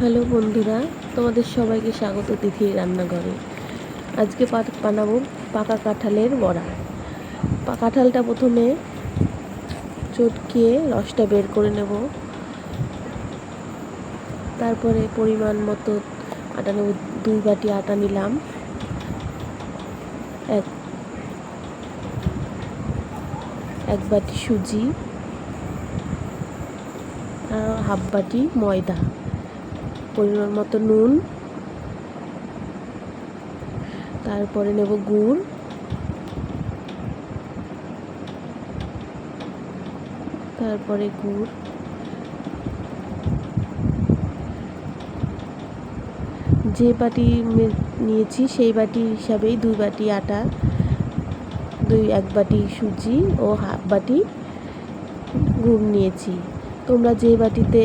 Hello বন্ধুরা, তোমাদের সবাইকে স্বাগত তিথির রান্নাঘরে। আজকে বানাবো পাকা কাঁঠালের বড়া। কাঁঠালটা প্রথমে চটকিয়ে রসটা বের করে নেব। তারপরে পরিমাণ মতো আটা নেব। 2 বাটি আটা নিলাম, এক বাটি সুজি, হাফ বাটি ময়দা, পরিমাণ মতো নুন, তারপরে নেব গুড়, যে বাটি নিয়েছি সেই বাটি হিসাবেই 2 বাটি আটা, 1 বাটি সুজি ও হাফ বাটি গুড় নিয়েছি। তোমরা যে বাটিতে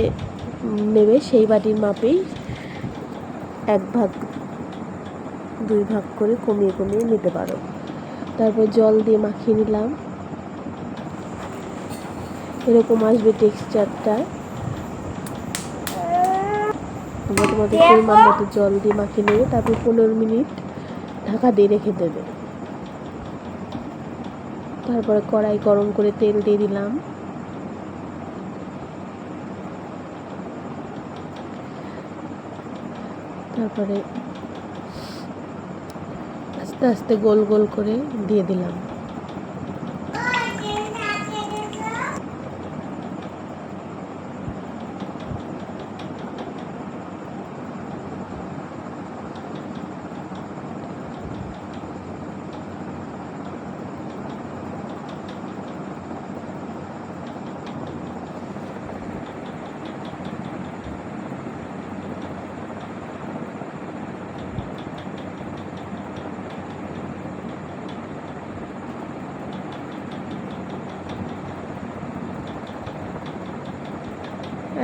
নেবে সেই বাটির মাপেই 1 ভাগ 2 ভাগ করে কমিয়ে কমিয়ে নিতে পারো। তারপর জল দিয়ে মাখিয়ে নিলাম। এরকম আসবে টেক্সচারটা। তোমরা তোমাদের পরিমাণ মতো জল দিয়ে মাখিয়ে নেবে। তারপর 15 মিনিট ঢাকা দিয়ে রেখে দেবে। তারপরে কড়াই গরম করে তেল দিয়ে দিলাম। তারপরে আস্তে আস্তে গোল গোল করে দিয়ে দিলাম।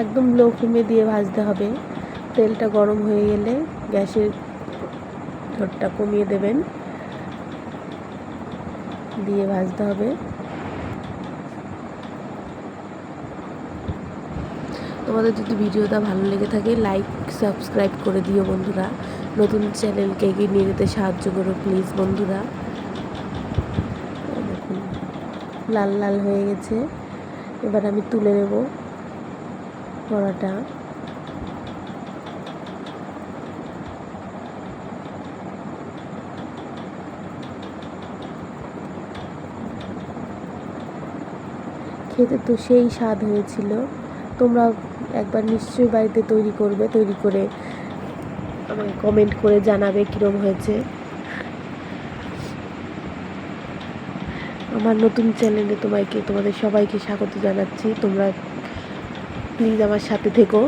একদম লো ফ্লেমে দিয়ে ভাজতে হবে। তেলটা গরম হয়ে গেলে গ্যাসের ফ্লেমটা কমিয়ে দেবেন, দিয়ে ভাজতে হবে। তোমাদের যদি ভিডিওটা ভালো লেগে থাকে লাইক সাবস্ক্রাইব করে দিও বন্ধুরা। নতুন চ্যানেলকে এগিয়ে নিয়ে যেতে সাহায্য করো প্লিজ বন্ধুরা। দেখুন লাল লাল হয়ে গেছে। এবার আমি তুলে নেব বড়াটা। খেতে তো সেই স্বাদ হয়েছিল। তোমরা একবার নিশ্চয়ই বাড়িতে তৈরি করবে। তৈরি করে আমাকে কমেন্ট করে জানাবে কীরকম হয়েছে। আমার নতুন চ্যানেলে তোমাদের সবাইকে স্বাগত জানাচ্ছি। তোমরা প্লিজ আমার সাথে থেকো।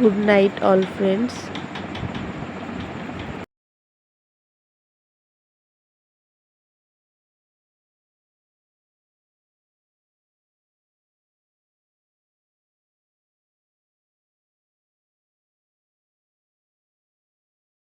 Good night all friends.